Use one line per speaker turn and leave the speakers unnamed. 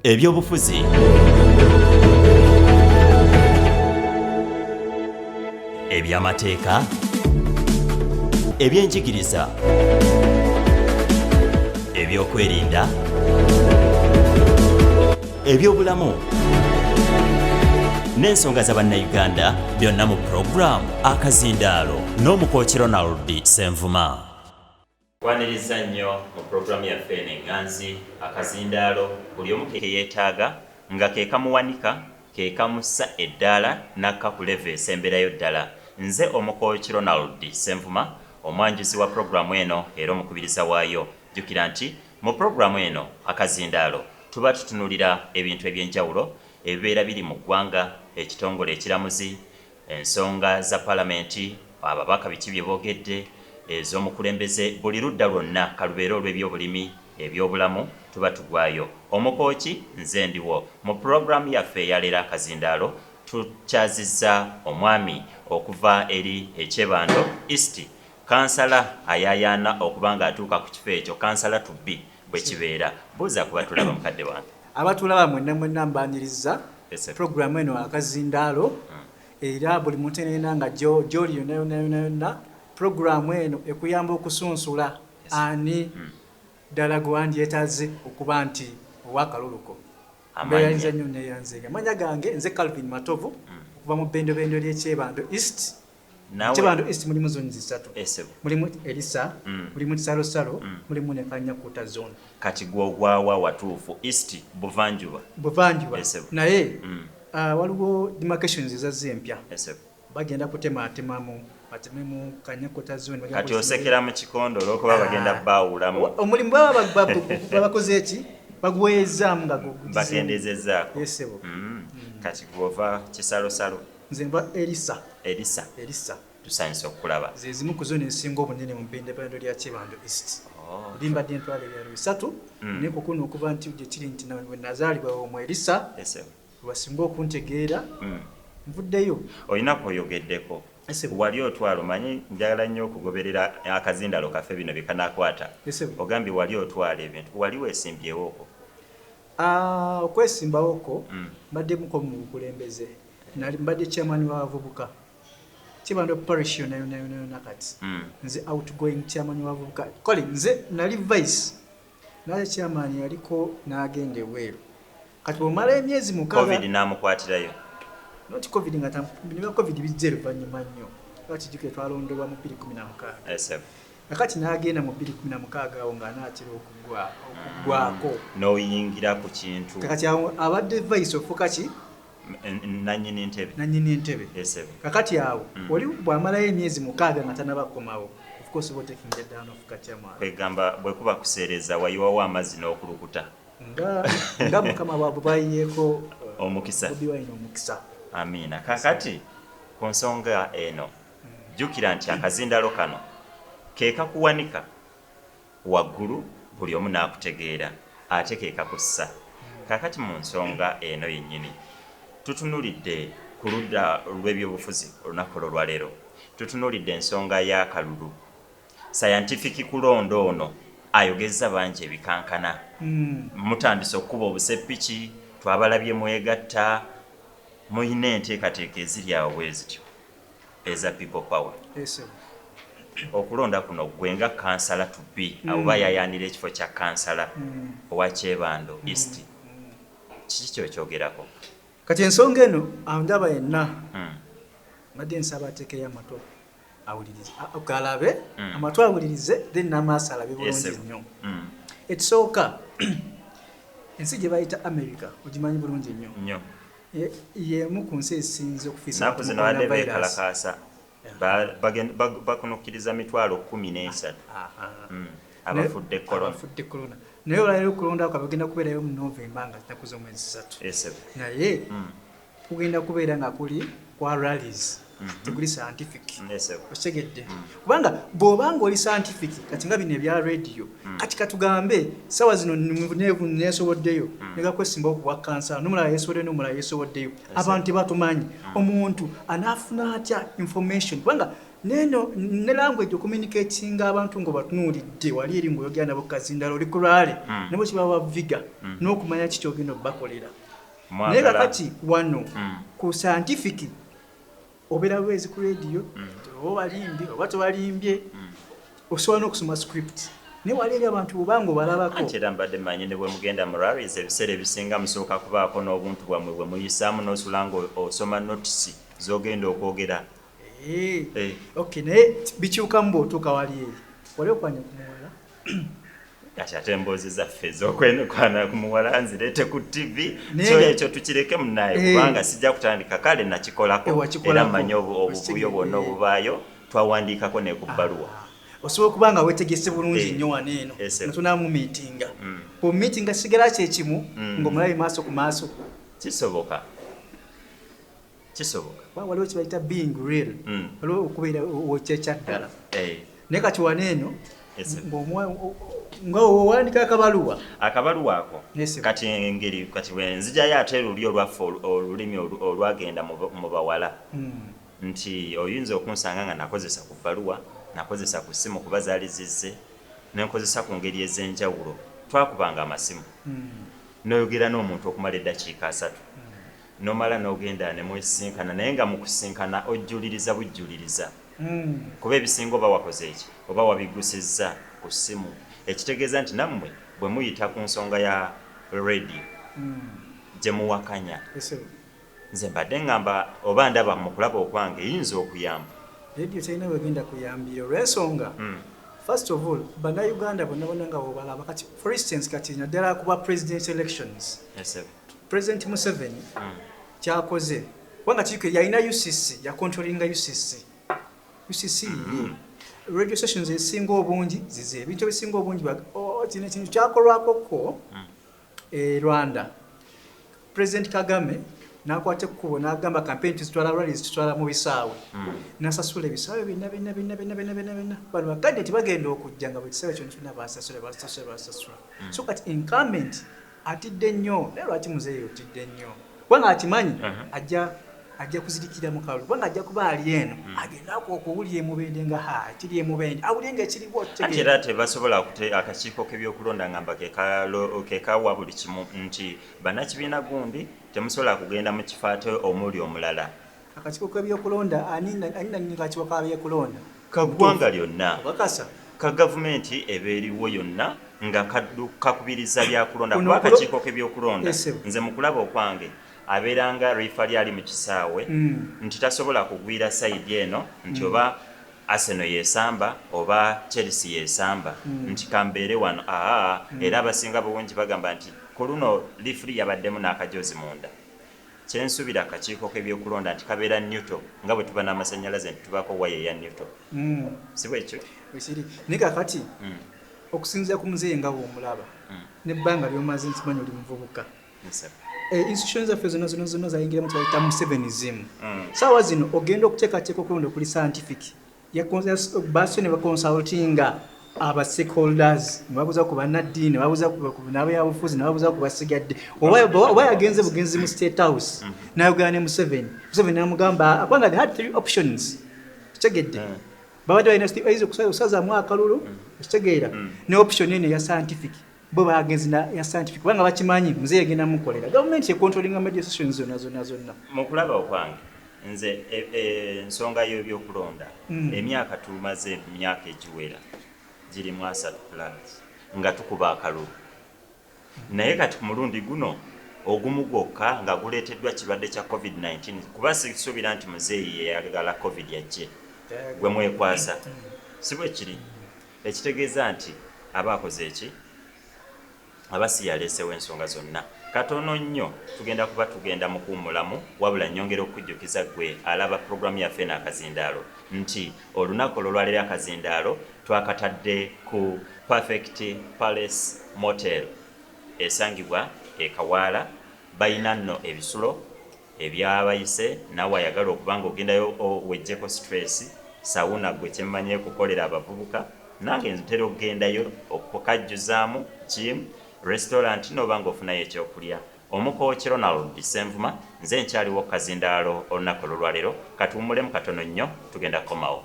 ebyobufuzi, ebyamateeka, ebyenjigiriza, ebyokwerinda, ebyobulamu n'ensonga z'Abannayuganda byonna mu pulogulaamu Akazindaalo n'omukooki Ronald Ssenvuma. Waniriza nnyo mu pulogulaamu yaffe eno Enganzi Akazindaalo, buli omu ke yeetaaga nga ke kamuwanika, ke kamussa eddaala n'akkakuleva esemberayo ddala. Nze omukooki Ronald Ssenvuma, omwanjuzi wa pulogulaamu eno era omukubiriza waayo. Jjukira nti mu pulogulaamu eno Akazindaalo tuba tutunuulira ebintu eby'enjawulo ebibeera biri mu ggwanga, ekitongole ekiramuzi, ensonga za palamenti, ababaka biki bye boogedde, ez'omukulembeze, buli ludda lwonna kalubeera olw'ebyobulimi, ebyobulamu tuba tugwayo. Omukooki nze ndiwo. Mu pulogulaamu yaffe eyaleero Akazindaalo tukyazizza omwami okuva eri ekyebando East, kansala ayayaana okuba ng'atuuka ku kifo ekyo, kansala tubbi bwe kibeera. Buuza kuba tulaba mukadde wange.
Abatulaba mwenna mbaniriza pulogulaamu eno Akazindaalo, era buli muntu yenna nga gy'oli yonna pulogulaamu eno ekuyamba okusunsula ani ddala gwe wandyetaze okuba nti owakaluluko. Mbeeyaliza nnyo neeyanzenga. Amanya gange nze Calvin Matovu okuva mu bbendobendo ly'ekyebando East. Kyebando East mulimu zoni zisatu. Mulimu Elisa, mulimu Salosalo, mulimu ne Kanyakuta zone.
Kati gw'ogwawa watuufu East buvanjuba.
Naye waliwo demarcations ezazze empya. Bagenda kutematemamu batememu Kanyakuta zone.
Kati osekera mu kikondo olw'okuba bagenda baawulamu.
Omulimu baba bakoze eki bagwezaamu nga
bakendezezzaako. Kati gw'ova Kisalosalo.
Nze mba Elisa.
Tusanyusa okulaba.
Ze zimu ku zone esinga obunene mu bbendobendo lya Kyebando East. Limbadde entwalo ebyalo bisatu, naye kukuno okuba nti gye kiri nti we nazaalibwa omwo Elisa, wasinga okuntegeera, nvuddeyo.
Olina kwoyogeddeko. Wali otwala, omanyi njagala nnyo okugoberera Akazindaalo kaffe bino bye kanaakwata. Ogambye wali otwala ebintu, wali weesimbyewo okwo?
Okwesimbawo okwo mbaddemuko mu bukulembeze. Mbadde chairman w'abavubuka Kyebando parish yonna kati. Nze outgoing chairman w'abavubuka. Kale nze nali vice naye chairman yaliko n'agenda eweeru. Kati bw'omala emyezi mukaaga
COVID n'amukwatirayo.
Not COVID nga niba COVID bizze luvannyuma nnyo. Kati jjukira twalondebwa mu 2016. Kati n'agenda mu 2016 awo ng'anaatera okuggwako.
N'oyingira ku kintu.
Kati awo abadde vice ofuuka ki?
Nannyini ntebe.
Kakati awo oli bw'amalayo emyezi mukaaga nga tannabakomawo. Of course we're taking the down of Kachama.
Kwegamba bwe kuba kuseereza wayiwawo amazzi n'okulukuta.
Nga Mukama bw'abo bayiyeeko
omukisa.
Bobi Wine omukisa.
Amiina. Kakati ku nsonga eno jjukira nti Akazindaalo kano ke kakuwanika waggulu buli omu n'akutegeera ate ke kakussa. Kakati mu nsonga eno yennyini tutunulidde ku ludda lw'ebyobufuzi olunaku olwaleero. Tutunulidde ensonga y'akalulu. Scientific kulondo ono ayogezza bangi ebikankana. Mutandise okuba obuseppiki, twabalabye mwegatta, muyina enteekateeka eziri awo bwe zityo eza people power. Okulonda kuno gwe nga kansala tubbi oba yayaanira ekifo kya kansala owa Kyebando East. Kiki kyokyogerako?
Kati ensonga eno ndaba yenna mbadde nsaba ateekeyo amatu awulirize. Okalabe amatu awulirize then n'amaaso alabe bulungi nnyo. Ekisooka ensi gye bayita America ogimanyi bulungi nnyo. Y'emu ku nsi esinze okufiisa.
Nnaku zino badde beekalakaasa. Bakunukkiriza 13,000 abafudde korona. Naye olwaleero okulonda kwa bagenda kubeerayo mu Novemba nga zinaku z'omwezi 3. Naye kugenda kubeera nga kuli kwa rallies. Teguli scientific. Okitegedde. Kubanga bw'obanga oli scientific kati nga bino ebya radio kati katugambe sawa zino neesoboddeyo nega kwesimbawo ku bwa kansala n'omulala yeesoboddeyo abantu tebatumanyi omuntu anaafuna atya information kubanga
neno ne language communicating abantu ngo batunuulidde wali eri ng'oyogera nabo Kazindalo oli ku lwale nabo kibawa viga n'okumanya kiki ogenda obbakolera naye kakati wano ku scientific obeera bwezi ku radio oba balimbye oba tobalimbye osobola n'okusoma script naye wali eri abantu bubanga obalabako
era mbadde manyi ne bwe mugenda mu rallies ebiseera ebisinga musooka kubaako n'obuntu bwammwe bwe muyisaamu n'osula nga osoma notisi z'ogenda okwogera.
Okay, naye bikyukamu bw'otuuka wali eri wali okwanya ku muwala
kati ate emboozi zaffe ez'okwenukwana ku muwala nzireete ku TV so ekyo tukireke munaye kubanga sijja kutandika kale nakikolako era mmanyi obuvuyo bwonna obubaayo twawandiikako ne ku bbaluwa.
Osobola okuba nga weetegese bulungi nnyo wano eno netunamu meetinga ku meetinga sigala kyekimu ng'omulabi maaso ku maaso
kisoboka
waliwo kibayita being real waliwo okubeera okyekyaddala naye kati wano eno nga owandika akabaluwa
ako kati engeri kati bwenzijjayo ate luli olwaffe olulimi olwagenda mu bawala nti oyinza okunsanga nga nakozesa ku bbaluwa nakozesa ku ssimu kuba zaali zizze nenkozesa ku ngeri ez'enjawulo twakubanga amasimu noyogera n'omuntu okumala eddakiika 3 nomala n'ogenda ne mwesinkana naye nga mu kusinkana ojjuliriza bujjuliriza kuba ebisinga oba wakoze eki oba wabigusizza ku ssimu ekitegeeza nti nammwe bwe muyita ku nsonga ya radio gye muwakanya nze mbadde ngamba oba ndaba mu kulaba okwange eyinza okuyamba
radio terina wegenda kuyambira olw'ensonga first of all bannayuganda bonna nga bobalaba kati for instance kati naddala kuba president elections President Museveni kyakoze kubanga kiri yalina UCC yakontrolinga UCC radio stations ezisinga obungi zize ebintu ebisinga obungi kino ekintu kyakolwakoko Rwanda President Kagame nakwate kubo n'agamba campaign tuzitwala rallies tutwala mu bisaawe nasasula ebisaawe binna bano bakadde tibagenda okujja nga buli kisaawe kyonna basasula so kati incumbent atidde nnyo naye lwaki muzeeyo otidde nnyo kubanga akimanyi ajja kuzirikira mu kalulu kubanga ajja kuba ali eno agendaako okuwulira emubende nga tiri emubende awulire ekiriwo
ate era tebasobola akakiiko k'ebyokulonda ngamba kekawa buli kimu nti bannakibiina gundi temusobola kugenda mu kifo ate omuli omulala
akakiiko k'ebyokulonda ani kakiiko k'ebyokulonda
kaggwanga lyonna ka gavumenti ebeeriwo yonna nga kakubiriza byakulonda kuba akakiiko k'ebyokulonda nze mu kulaba okwange abeeranga referee ali mu kisaawe nti tasobola kugwira sayidi eno nti oba Arsenal yesamba oba Chelsea yesamba nti kambeere wano era abasinga bulungi bagamba nti ku luno referee yabaddemu n'akajozi munda kyensuubira akakiiko k'ebyokulonda nti kabeera neutral nga bwe tuba n'amasannyalaze nti tubaako waya eya neutral si bwekyo
naye kakati okusinziira ku muzeeyi nga bw'omulaba n'ebbanga ly'omaze nkimanyi oli muvubuka institutions zaffe zonna zayingira mu kibayita Musevenism saawa zino ogenda okuteekateeka okulonda okuli scientific baso ne baconsultinga aba stakeholders nebabuuza ku bannaddiini nebabuuza ku n'abyabufuzi nebabuuza ku basigadde oba yagenze bugenzi mu State House n'ayogera ne Museveni n'amugamba kubanga they had 3 options kitegedde babadde balina okusazaamu akalulu ekitegeera ne option eno ya scientific bo bagenzi ya scientific kubanga bakimanyi muzeeyi agenda mukolera gavumenti econtrollinga media stations zonna
mu kulaba okwange nze ensonga y'ebyokulonda emyaka tumaze emyaka egiwera giri mu 3+ nga tukuba akalulu naye kati ku mulundi guno ogumu gwokka nga guleeteddwa kirwadde kya COVID-19 kuba sisuubira nti muzeeyi yeyagala COVID yajje gwe mwekwasa si bwe kiri ekitegeeza nti aba akoze eki abasi yaleesewo ensonga zonna katono nnyo tugenda mu kuwummulamu wabula nnyongera okujjukiza gwe alaba puroguramu yaffe n'akazindaalo nti olunaku olwaleero akazindaalo twakatadde ku Perfect Palace Motel esangibwa Kawaala bayina nno ebisulo ebyabayise nawe ayagala okuba nga ogendayo wejjeko stress sawuna gwe kyemmanye kukolera abavubuka nange ntera okugendayo okukajjuzaamu gym restaurant noba ng'ofunayo ekyokulya omukookero Ronald Senvuma nze nkyaliwo Kazindaalo olunaku olwaleero katuwummulemu katono nnyo tugenda kukomawo.